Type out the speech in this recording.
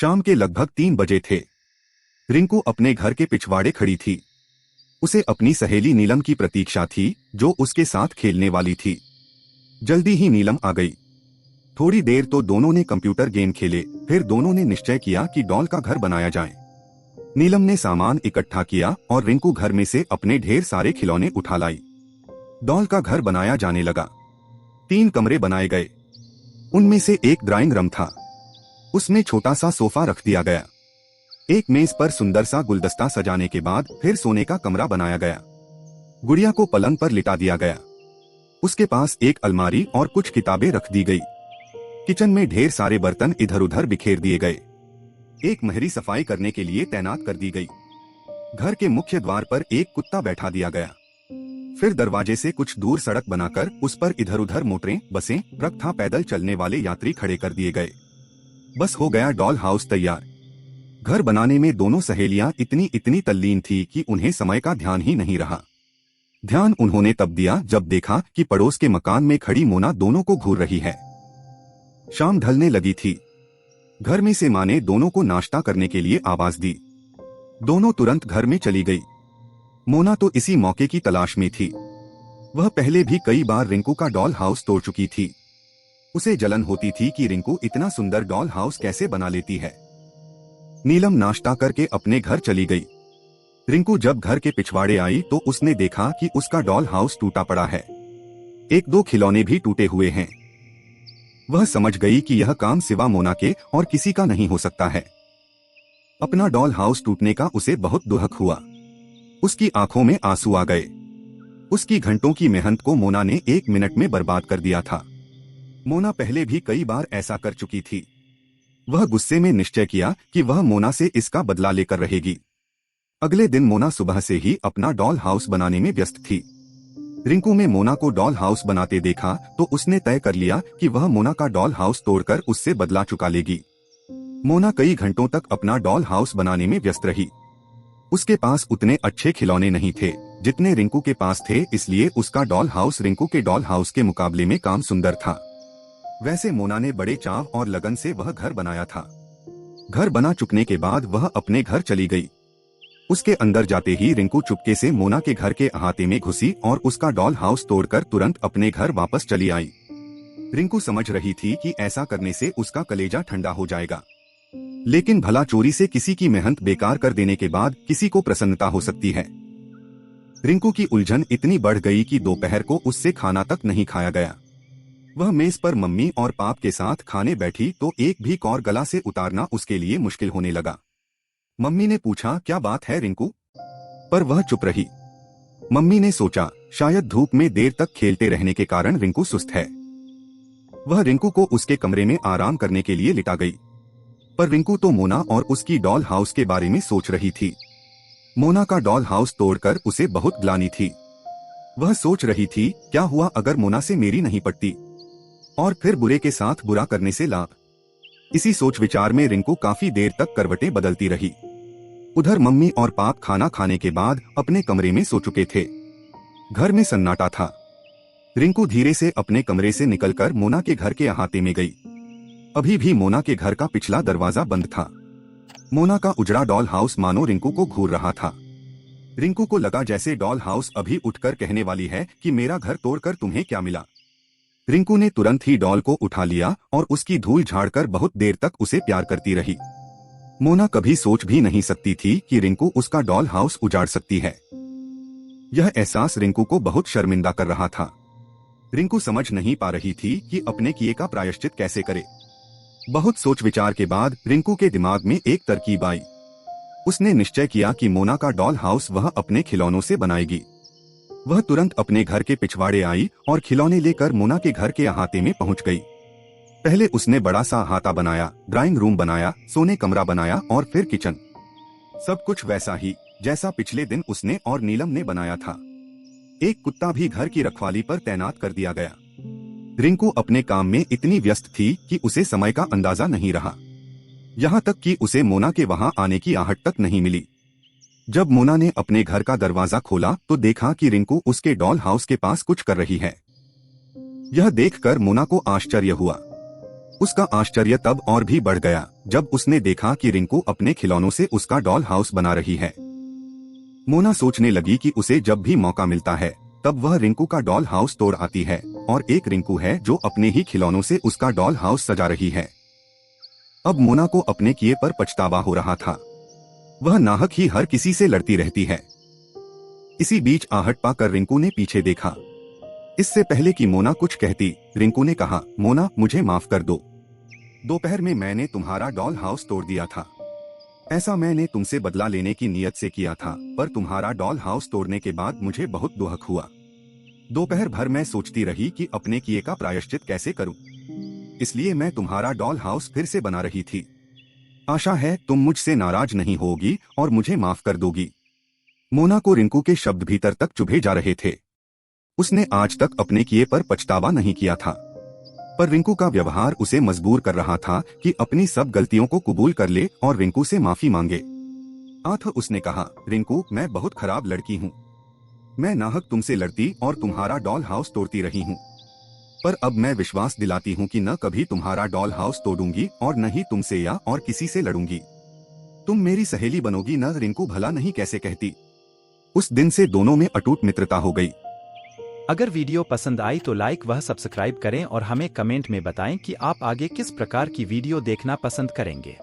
शाम के लगभग 3 बजे थे। रिंकू अपने घर के पिछवाड़े खड़ी थी। उसे अपनी सहेली नीलम की प्रतीक्षा थी, जो उसके साथ खेलने वाली थी। जल्दी ही नीलम आ गई। थोड़ी देर तो दोनों ने कंप्यूटर गेम खेले, फिर दोनों ने निश्चय किया कि डॉल का घर बनाया जाए। नीलम ने सामान इकट्ठा किया और रिंकू घर में से अपने ढेर सारे खिलौने उठा लाई। डॉल का घर बनाया जाने लगा। 3 कमरे बनाए गए। उनमें से एक ड्राइंग रूम था। उसमें छोटा सा सोफा रख दिया गया। एक मेज पर सुंदर सा गुलदस्ता सजाने के बाद फिर सोने का कमरा बनाया गया। गुड़िया को पलंग पर लिटा दिया गया। उसके पास एक अलमारी और कुछ किताबें रख दी गई। किचन में ढेर सारे बर्तन इधर उधर बिखेर दिए गए। एक महरी सफाई करने के लिए तैनात कर दी गई। घर के मुख्य द्वार पर एक कुत्ता बैठा दिया गया। फिर दरवाजे से कुछ दूर सड़क बनाकर उस पर इधर उधर मोटरें, बसें, ट्रक तथा पैदल चलने वाले यात्री खड़े कर दिए गए। बस हो गया डॉल हाउस तैयार। घर बनाने में दोनों सहेलियां इतनी तल्लीन थी कि उन्हें समय का ध्यान ही नहीं रहा। ध्यान उन्होंने तब दिया जब देखा कि पड़ोस के मकान में खड़ी मोना दोनों को घूर रही है। शाम ढलने लगी थी। घर में से माँ ने दोनों को नाश्ता करने के लिए आवाज दी। दोनों तुरंत घर में चली गई। मोना तो इसी मौके की तलाश में थी। वह पहले भी कई बार रिंकू का डॉल हाउस तोड़ चुकी थी। उसे जलन होती थी कि रिंकू इतना सुंदर डॉल हाउस कैसे बना लेती है। नीलम नाश्ता करके अपने घर चली गई। रिंकू जब घर के पिछवाड़े आई तो उसने देखा कि उसका डॉल हाउस टूटा पड़ा है। 1-2 खिलौने भी टूटे हुए हैं। वह समझ गई कि यह काम सिवा मोना के और किसी का नहीं हो सकता है। अपना डॉल हाउस टूटने का उसे बहुत दुख हुआ। उसकी आंखों में आंसू आ गए। उसकी घंटों की मेहनत को मोना ने 1 मिनट में बर्बाद कर दिया था। मोना पहले भी कई बार ऐसा कर चुकी थी। वह गुस्से में निश्चय किया कि वह मोना से इसका बदला लेकर रहेगी। अगले दिन मोना सुबह से ही अपना डॉल हाउस बनाने में व्यस्त थी। रिंकू ने मोना को डॉल हाउस बनाते देखा तो उसने तय कर लिया कि वह मोना का डॉल हाउस तोड़कर उससे बदला चुका लेगी। मोना कई घंटों तक अपना डॉल हाउस बनाने में व्यस्त रही। उसके पास उतने अच्छे खिलौने नहीं थे जितने रिंकू के पास थे, इसलिए उसका डॉल हाउस रिंकू के डॉल हाउस के मुकाबले में काम सुंदर था। वैसे मोना ने बड़े चाव और लगन से वह घर बनाया था। घर बना चुकने के बाद वह अपने घर चली गई। उसके अंदर जाते ही रिंकू चुपके से मोना के घर के अहाते में घुसी और उसका डॉल हाउस तोड़कर तुरंत अपने घर वापस चली आई। रिंकू समझ रही थी कि ऐसा करने से उसका कलेजा ठंडा हो जाएगा, लेकिन भला चोरी से किसी की मेहनत बेकार कर देने के बाद किसी को प्रसन्नता हो सकती है। रिंकू की उलझन इतनी बढ़ गई कि दोपहर को उससे खाना तक नहीं खाया गया। वह मेज पर मम्मी और पाप के साथ खाने बैठी तो एक भी कौर गला से उतारना उसके लिए मुश्किल होने लगा। मम्मी ने पूछा, क्या बात है रिंकू? पर वह चुप रही। मम्मी ने सोचा शायद धूप में देर तक खेलते रहने के कारण रिंकू सुस्त है। वह रिंकू को उसके कमरे में आराम करने के लिए लिटा गई। पर रिंकू तो मोना और उसकी डॉल हाउस के बारे में सोच रही थी। मोना का डॉल हाउस तोड़कर उसे बहुत ग्लानि थी। वह सोच रही थी, क्या हुआ अगर मोना से मेरी नहीं पटती, और फिर बुरे के साथ बुरा करने से लाभ। इसी सोच विचार में रिंकू काफी देर तक करवटें बदलती रही। उधर मम्मी और पाप खाना खाने के बाद अपने कमरे में सो चुके थे। घर में सन्नाटा था। रिंकू धीरे से अपने कमरे से निकलकर मोना के घर के अहाते में गई। अभी भी मोना के घर का पिछला दरवाजा बंद था। मोना का उजड़ा डॉल हाउस मानो रिंकू को घूर रहा था। रिंकू को लगा जैसे डॉल हाउस अभी उठकर कहने वाली है कि मेरा घर तोड़कर तुम्हें क्या मिला। रिंकू ने तुरंत ही डॉल को उठा लिया और उसकी धूल झाड़कर बहुत देर तक उसे प्यार करती रही। मोना कभी सोच भी नहीं सकती थी कि रिंकू उसका डॉल हाउस उजाड़ सकती है। यह एहसास रिंकू को बहुत शर्मिंदा कर रहा था। रिंकू समझ नहीं पा रही थी कि अपने किए का प्रायश्चित कैसे करे। बहुत सोच विचार के बाद रिंकू के दिमाग में एक तरकीब आई। उसने निश्चय किया कि मोना का डॉल हाउस वह अपने खिलौनों से बनाएगी। वह तुरंत अपने घर के पिछवाड़े आई और खिलौने लेकर मोना के घर के अहाते में पहुंच गई। पहले उसने बड़ा सा अहाता बनाया, ड्राइंग रूम बनाया, सोने कमरा बनाया और फिर किचन। सब कुछ वैसा ही जैसा पिछले दिन उसने और नीलम ने बनाया था। एक कुत्ता भी घर की रखवाली पर तैनात कर दिया गया। रिंकू अपने काम में इतनी व्यस्त थी कि उसे समय का अंदाजा नहीं रहा। यहाँ तक कि उसे मोना के वहां आने की आहट तक नहीं मिली। जब मोना ने अपने घर का दरवाजा खोला तो देखा कि रिंकू उसके डॉल हाउस के पास कुछ कर रही है। यह देखकर मोना को आश्चर्य हुआ। उसका आश्चर्य तब और भी बढ़ गया जब उसने देखा कि रिंकू अपने खिलौनों से उसका डॉल हाउस बना रही है। मोना सोचने लगी कि उसे जब भी मौका मिलता है तब वह रिंकू का डॉल हाउस तोड़ आती है, और एक रिंकू है जो अपने ही खिलौनों से उसका डॉल हाउस सजा रही है। अब मोना को अपने किए पर पछतावा हो रहा था। वह नाहक ही हर किसी से लड़ती रहती है। इसी बीच आहट पाकर रिंकू ने पीछे देखा। इससे पहले कि मोना कुछ कहती, रिंकू ने कहा, मोना मुझे माफ कर दो। दोपहर में मैंने तुम्हारा डॉल हाउस तोड़ दिया था। ऐसा मैंने तुमसे बदला लेने की नीयत से किया था, पर तुम्हारा डॉल हाउस तोड़ने के बाद मुझे बहुत दुख हुआ। दोपहर भर मैं सोचती रही कि अपने किए का प्रायश्चित कैसे करूं। इसलिए मैं तुम्हारा डॉल हाउस फिर से बना रही थी। आशा है तुम मुझसे नाराज नहीं होगी और मुझे माफ कर दोगी। मोना को रिंकू के शब्द भीतर तक चुभे जा रहे थे। उसने आज तक अपने किए पर पछतावा नहीं किया था, पर रिंकू का व्यवहार उसे मजबूर कर रहा था कि अपनी सब गलतियों को कबूल कर ले और रिंकू से माफी मांगे। आठ उसने कहा, रिंकू मैं बहुत खराब लड़की हूँ। मैं नाहक तुमसे लड़ती और तुम्हारा डॉल हाउस तोड़ती रही हूँ, पर अब मैं विश्वास दिलाती हूँ कि न कभी तुम्हारा डॉल हाउस तोड़ूंगी और न ही तुमसे या और किसी से लड़ूंगी। तुम मेरी सहेली बनोगी न? रिंकू भला नहीं कैसे कहती। उस दिन से दोनों में अटूट मित्रता हो गई। अगर वीडियो पसंद आई तो लाइक व सब्सक्राइब करें और हमें कमेंट में बताएं कि आप आगे किस प्रकार की वीडियो देखना पसंद करेंगे।